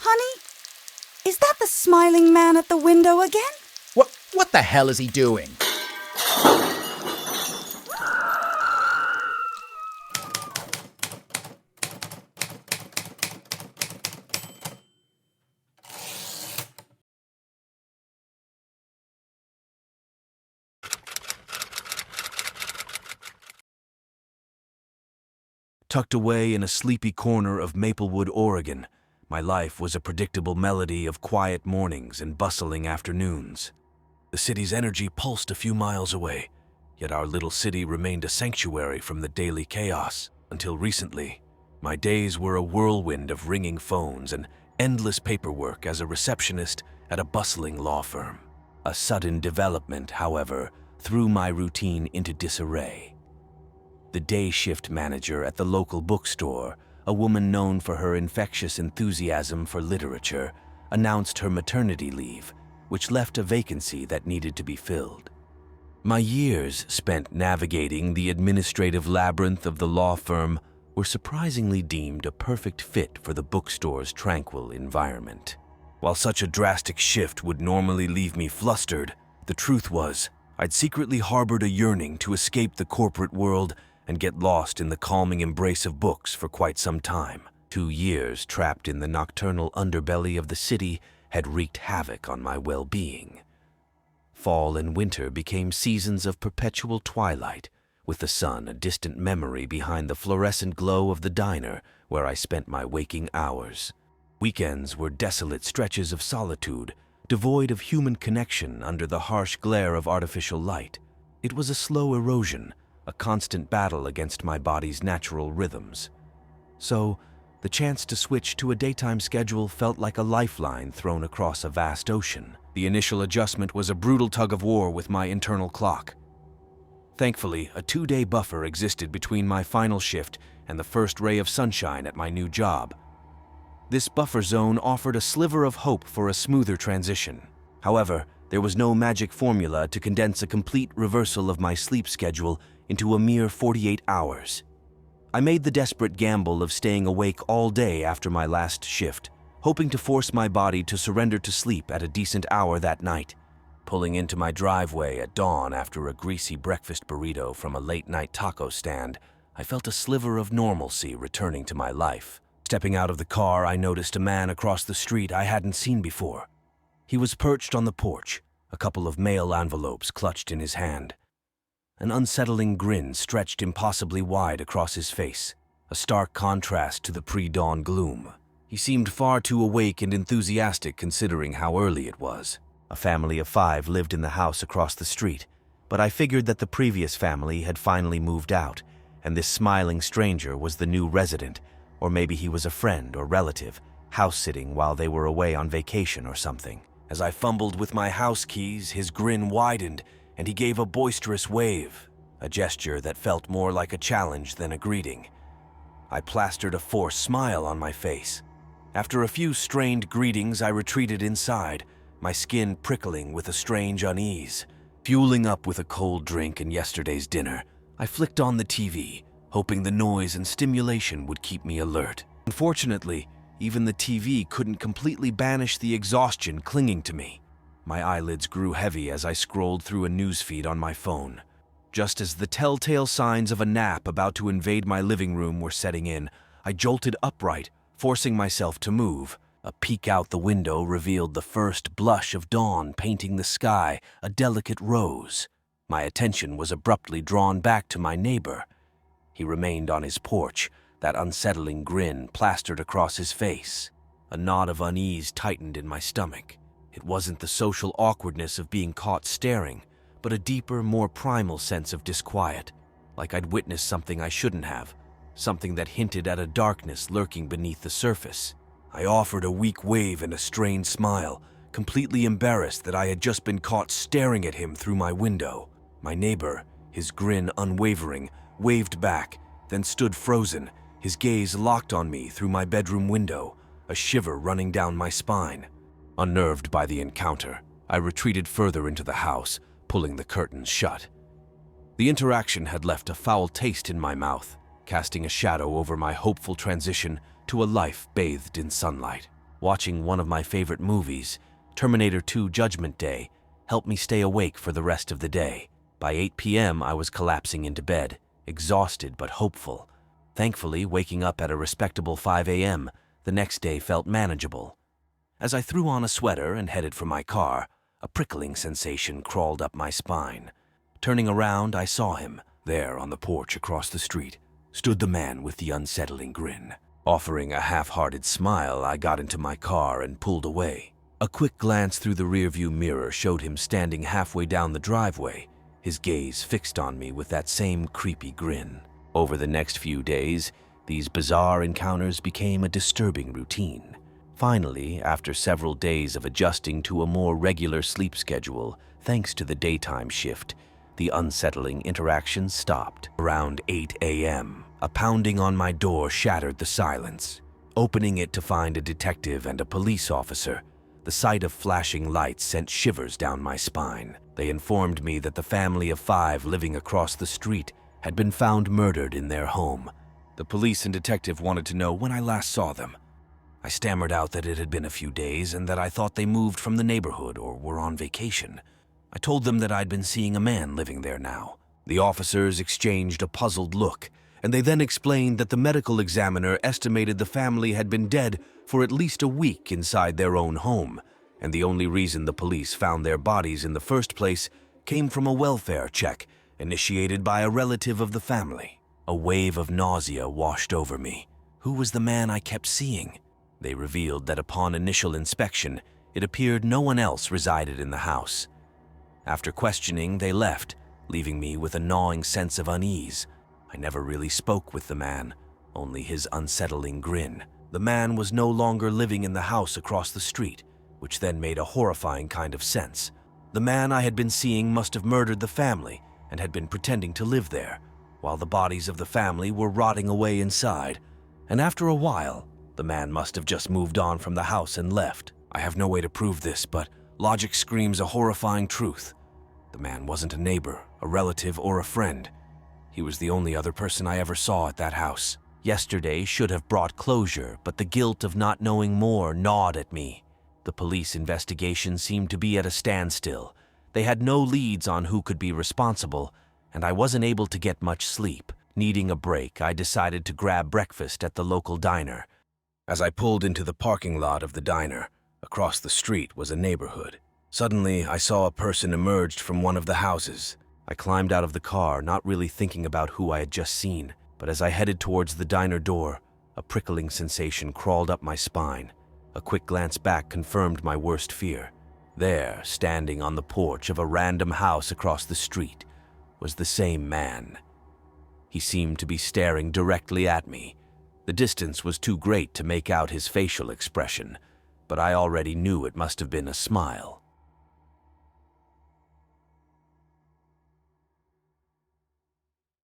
Honey, is that the smiling man at the window again? What the hell is he doing? Tucked away in a sleepy corner of Maplewood, Oregon, my life was a predictable melody of quiet mornings and bustling afternoons. The city's energy pulsed a few miles away, yet our little city remained a sanctuary from the daily chaos. Until recently, my days were a whirlwind of ringing phones and endless paperwork as a receptionist at a bustling law firm. A sudden development, however, threw my routine into disarray. The day shift manager at the local bookstore, a woman known for her infectious enthusiasm for literature, announced her maternity leave, which left a vacancy that needed to be filled. My years spent navigating the administrative labyrinth of the law firm were surprisingly deemed a perfect fit for the bookstore's tranquil environment. While such a drastic shift would normally leave me flustered, the truth was, I'd secretly harbored a yearning to escape the corporate world and get lost in the calming embrace of books for quite some time. 2 years trapped in the nocturnal underbelly of the city had wreaked havoc on my well-being. Fall and winter became seasons of perpetual twilight, with the sun a distant memory behind the fluorescent glow of the diner where I spent my waking hours. Weekends were desolate stretches of solitude, devoid of human connection under the harsh glare of artificial light. It was a slow erosion, a constant battle against my body's natural rhythms. So, the chance to switch to a daytime schedule felt like a lifeline thrown across a vast ocean. The initial adjustment was a brutal tug-of-war with my internal clock. Thankfully, a 2-day buffer existed between my final shift and the first ray of sunshine at my new job. This buffer zone offered a sliver of hope for a smoother transition. However, there was no magic formula to condense a complete reversal of my sleep schedule into a mere 48 hours. I made the desperate gamble of staying awake all day after my last shift, hoping to force my body to surrender to sleep at a decent hour that night. Pulling into my driveway at dawn after a greasy breakfast burrito from a late-night taco stand, I felt a sliver of normalcy returning to my life. Stepping out of the car, I noticed a man across the street I hadn't seen before. He was perched on the porch, a couple of mail envelopes clutched in his hand. An unsettling grin stretched impossibly wide across his face, a stark contrast to the pre-dawn gloom. He seemed far too awake and enthusiastic considering how early it was. A family of 5 lived in the house across the street, but I figured that the previous family had finally moved out, and this smiling stranger was the new resident, or maybe he was a friend or relative, house-sitting while they were away on vacation or something. As I fumbled with my house keys, his grin widened, and he gave a boisterous wave, a gesture that felt more like a challenge than a greeting. I plastered a forced smile on my face. After a few strained greetings, I retreated inside, my skin prickling with a strange unease. Fueling up with a cold drink and yesterday's dinner, I flicked on the TV, hoping the noise and stimulation would keep me alert. Unfortunately, even the TV couldn't completely banish the exhaustion clinging to me. My eyelids grew heavy as I scrolled through a newsfeed on my phone. Just as the telltale signs of a nap about to invade my living room were setting in, I jolted upright, forcing myself to move. A peek out the window revealed the first blush of dawn painting the sky a delicate rose. My attention was abruptly drawn back to my neighbor. He remained on his porch, that unsettling grin plastered across his face. A knot of unease tightened in my stomach. It wasn't the social awkwardness of being caught staring, but a deeper, more primal sense of disquiet, like I'd witnessed something I shouldn't have, something that hinted at a darkness lurking beneath the surface. I offered a weak wave and a strained smile, completely embarrassed that I had just been caught staring at him through my window. My neighbor, his grin unwavering, waved back, then stood frozen, his gaze locked on me through my bedroom window, a shiver running down my spine. Unnerved by the encounter, I retreated further into the house, pulling the curtains shut. The interaction had left a foul taste in my mouth, casting a shadow over my hopeful transition to a life bathed in sunlight. Watching one of my favorite movies, Terminator 2: Judgment Day, helped me stay awake for the rest of the day. By 8 p.m., I was collapsing into bed, exhausted but hopeful. Thankfully, waking up at a respectable 5 a.m., the next day felt manageable. As I threw on a sweater and headed for my car, a prickling sensation crawled up my spine. Turning around, I saw him. There, on the porch across the street, stood the man with the unsettling grin. Offering a half-hearted smile, I got into my car and pulled away. A quick glance through the rearview mirror showed him standing halfway down the driveway, his gaze fixed on me with that same creepy grin. Over the next few days, these bizarre encounters became a disturbing routine. Finally, after several days of adjusting to a more regular sleep schedule, thanks to the daytime shift, the unsettling interactions stopped. Around 8 a.m., a pounding on my door shattered the silence. Opening it to find a detective and a police officer, the sight of flashing lights sent shivers down my spine. They informed me that the family of 5 living across the street had been found murdered in their home. The police and detective wanted to know when I last saw them. I stammered out that it had been a few days and that I thought they moved from the neighborhood or were on vacation. I told them that I'd been seeing a man living there now. The officers exchanged a puzzled look, and they then explained that the medical examiner estimated the family had been dead for at least a week inside their own home, and the only reason the police found their bodies in the first place came from a welfare check initiated by a relative of the family. A wave of nausea washed over me. Who was the man I kept seeing? They revealed that upon initial inspection, it appeared no one else resided in the house. After questioning, they left, leaving me with a gnawing sense of unease. I never really spoke with the man, only his unsettling grin. The man was no longer living in the house across the street, which then made a horrifying kind of sense. The man I had been seeing must have murdered the family and had been pretending to live there, while the bodies of the family were rotting away inside. And after a while, the man must have just moved on from the house and left. I have no way to prove this, but logic screams a horrifying truth. The man wasn't a neighbor, a relative, or a friend. He was the only other person I ever saw at that house. Yesterday should have brought closure, but the guilt of not knowing more gnawed at me. The police investigation seemed to be at a standstill. They had no leads on who could be responsible, and I wasn't able to get much sleep. Needing a break, I decided to grab breakfast at the local diner. As I pulled into the parking lot of the diner, across the street was a neighborhood. Suddenly, I saw a person emerged from one of the houses. I climbed out of the car, not really thinking about who I had just seen, but as I headed towards the diner door, a prickling sensation crawled up my spine. A quick glance back confirmed my worst fear. There, standing on the porch of a random house across the street, was the same man. He seemed to be staring directly at me. The distance was too great to make out his facial expression, but I already knew it must have been a smile.